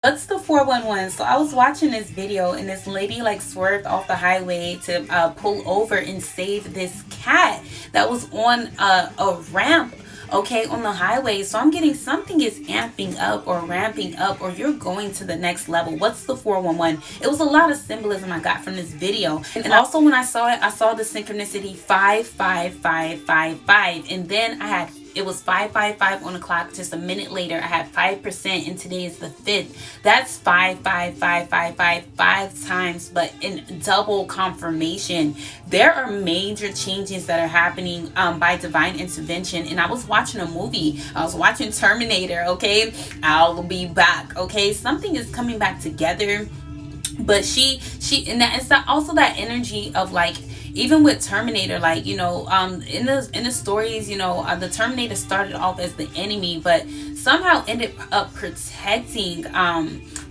What's the 411? So I was watching this video and this lady like swerved off the highway to pull over and save this cat that was on a ramp, okay, on the highway. So I'm getting something is amping up or ramping up, or you're going to the next level. What's the 411? It was a lot of symbolism I got from this video. And also when I saw it, I saw the synchronicity 55555, and then I had, it was 555 on the clock. Just a minute later, I had 5%, and today is the 5th. That's 55555 times, but in double confirmation. There are major changes that are happening by divine intervention. And I was watching a movie. I was watching Terminator. Okay, I'll be back. Okay, something is coming back together. But she, and that is that also that energy of like, even with Terminator, like, you know, in the stories, you know, the Terminator started off as the enemy, but somehow ended up protecting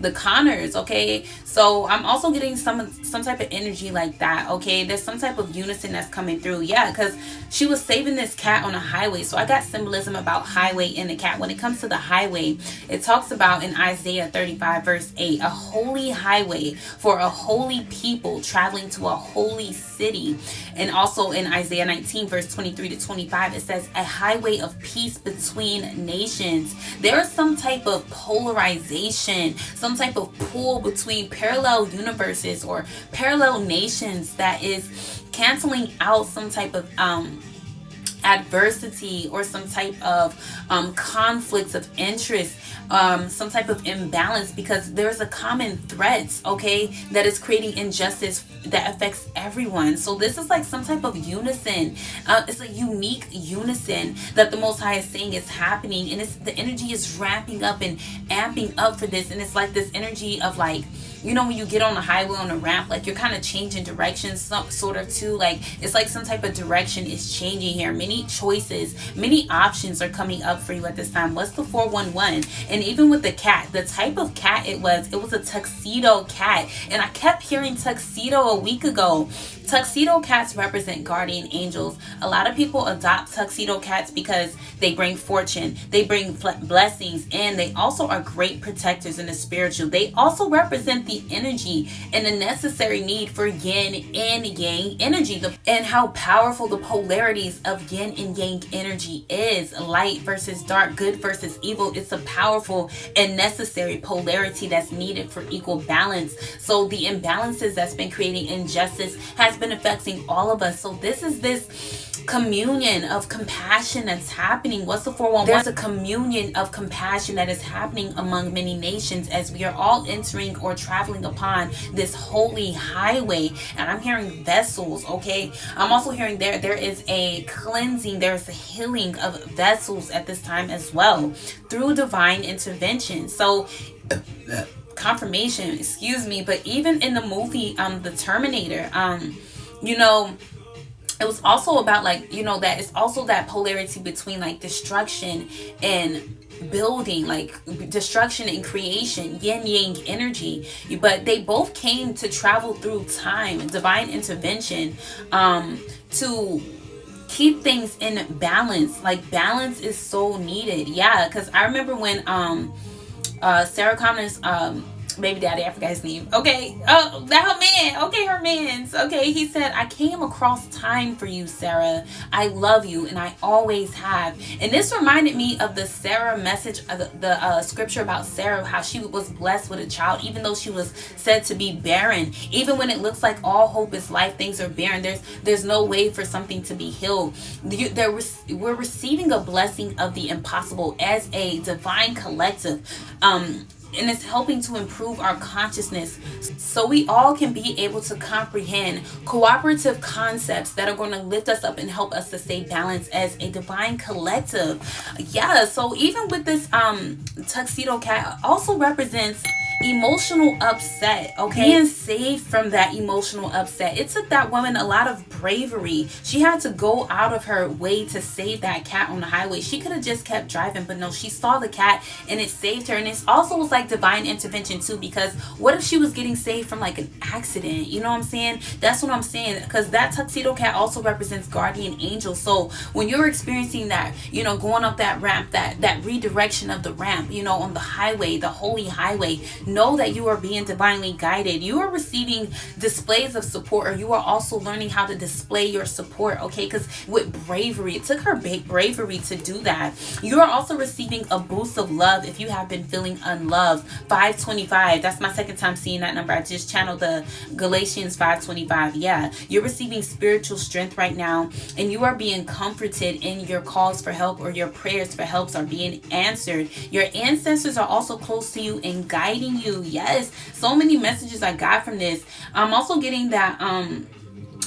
the Connors. Okay, so I'm also getting some type of energy like that. Okay, there's some type of unison that's coming through. Yeah, because she was saving this cat on a highway. So I got symbolism about highway and the cat. When it comes to the highway, it talks about in Isaiah 35 verse 8, a holy highway for a holy people traveling to a holy city. And also in Isaiah 19 verse 23 to 25, it says a highway of peace between nations. There is some type of polarization, some type of pull between parallel universes or parallel nations that is canceling out some type of adversity or some type of conflicts of interest, some type of imbalance, because there's a common threat, okay, that is creating injustice that affects everyone. So this is like some type of unison. It's a unique unison that the Most High is saying is happening, and it's, the energy is ramping up and amping up for this. And it's like this energy of like, you know, when you get on the highway on a ramp, like you're kind of changing directions, some sort of too. Like it's like some type of direction is changing here. Many choices, many options are coming up for you at this time. What's the 411? And even with the cat, the type of cat it was a tuxedo cat. And I kept hearing tuxedo a week ago. Tuxedo cats represent guardian angels. A lot of people adopt tuxedo cats because they bring fortune, they bring blessings, and they also are great protectors in the spiritual. They also represent the energy and the necessary need for yin and yang energy, and how powerful the polarities of yin and yang energy is. Light versus dark, good versus evil. It's a powerful and necessary polarity that's needed for equal balance. So the imbalances that's been creating injustice has been affecting all of us. So this is this communion of compassion that's happening. What's the 411? There's a communion of compassion that is happening among many nations as we are all entering or traveling upon this holy highway. And I'm hearing vessels, okay? I'm also hearing there is a cleansing, there's a healing of vessels at this time as well through divine intervention. So confirmation, excuse me. But even in the movie the Terminator, you know, it was also about like, you know, that it's also that polarity between like destruction and building, like destruction and creation, yin yang energy. But they both came to travel through time, divine intervention, to keep things in balance. Like balance is so needed. Yeah, because I remember when Sarah Connor's baby daddy, I forgot his name. Okay. Oh, that her man. Okay, her man's. Okay, he said, I came across time for you, Sarah. I love you, and I always have. And this reminded me of the Sarah message, the scripture about Sarah, how she was blessed with a child, even though she was said to be barren. Even when it looks like all hope is life, things are barren. There's no way for something to be healed. We're receiving a blessing of the impossible as a divine collective. And it's helping to improve our consciousness so we all can be able to comprehend cooperative concepts that are going to lift us up and help us to stay balanced as a divine collective. Yeah, so even with this tuxedo cat also represents emotional upset, okay? Being saved from that emotional upset. It took that woman a lot of bravery. She had to go out of her way to save that cat on the highway. She could have just kept driving, but no, she saw the cat and it saved her. And it also was like divine intervention too, because what if she was getting saved from like an accident? You know what I'm saying? That's what I'm saying, because that tuxedo cat also represents guardian angels. So when you're experiencing that, you know, going up that ramp, that redirection of the ramp, you know, on the highway, the holy highway, know that you are being divinely guided. You are receiving displays of support, or you are also learning how to display your support, okay? Because with bravery, it took her bravery to do that. You are also receiving a boost of love if you have been feeling unloved. 525, that's my second time seeing that number. I just channeled the Galatians 5:25. Yeah, you're receiving spiritual strength right now, and you are being comforted in your calls for help, or your prayers for helps are being answered. Your ancestors are also close to you and guiding you. Yes, so many messages I got from this. I'm also getting that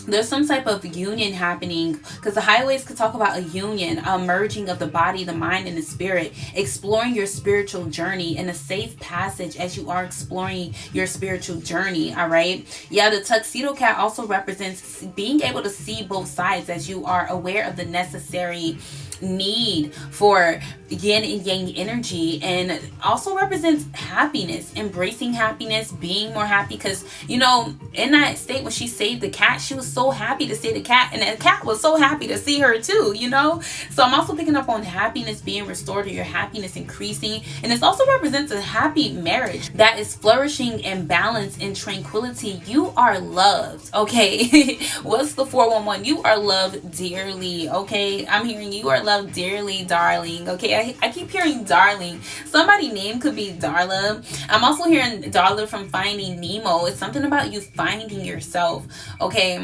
there's some type of union happening, because the highways could talk about a union, a merging of the body, the mind, and the spirit, exploring your spiritual journey in a safe passage as you are exploring your spiritual journey. All right. Yeah, the tuxedo cat also represents being able to see both sides as you are aware of the necessary need for yin and yang energy, and also represents happiness, embracing happiness, being more happy. Because, you know, in that state when she saved the cat, she was so happy to see the cat, and the cat was so happy to see her too, you know. So I'm also picking up on happiness being restored, or your happiness increasing. And this also represents a happy marriage that is flourishing in balance and tranquility. You are loved, okay? What's the 411? You are loved dearly, okay? I'm hearing you are loved dearly, darling, okay? I keep hearing darling. Somebody's name could be Darla. I'm also hearing Darla from Finding Nemo. It's something about you finding yourself, okay?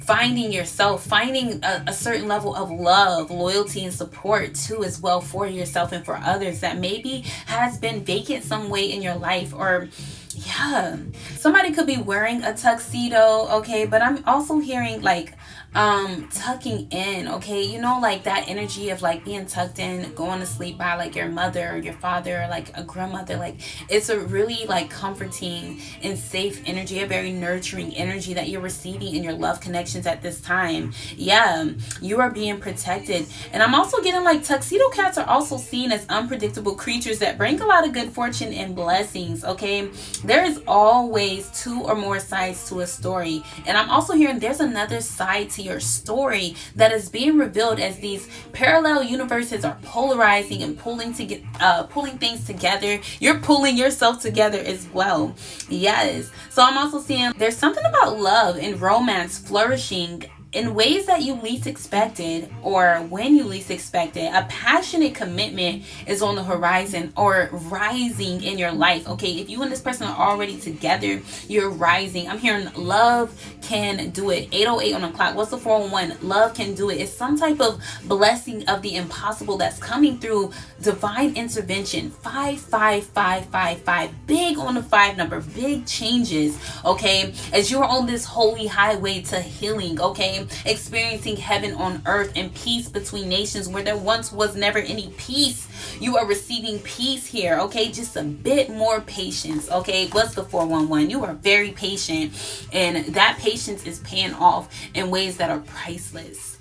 Finding yourself, finding a certain level of love, loyalty, and support too, as well, for yourself and for others that maybe has been vacant some way in your life. Or yeah, somebody could be wearing a tuxedo, okay? But I'm also hearing like tucking in, okay? You know, like that energy of like being tucked in, going to sleep by like your mother or your father, or like a grandmother. Like, it's a really like comforting and safe energy, a very nurturing energy that you're receiving in your love connections at this time. Yeah, you are being protected. And I'm also getting like tuxedo cats are also seen as unpredictable creatures that bring a lot of good fortune and blessings, okay? There is always two or more sides to a story. And I'm also hearing there's another side to your story that is being revealed as these parallel universes are polarizing and pulling things together. You're pulling yourself together as well. Yes. So I'm also seeing there's something about love and romance flourishing in ways that you least expected, or when you least expected. A passionate commitment is on the horizon, or rising in your life, okay? If you and this person are already together, you're rising. I'm hearing love can do it. 8:08 on the clock. What's the 411? Love can do it. It's some type of blessing of the impossible that's coming through divine intervention. 55555. Big on the 5 number. Big changes, okay? As you're on this holy highway to healing, okay? Experiencing heaven on earth and peace between nations where there once was never any peace. You are receiving peace here, okay? Just a bit more patience, okay? What's the 411? You are very patient, and that patience is paying off in ways that are priceless.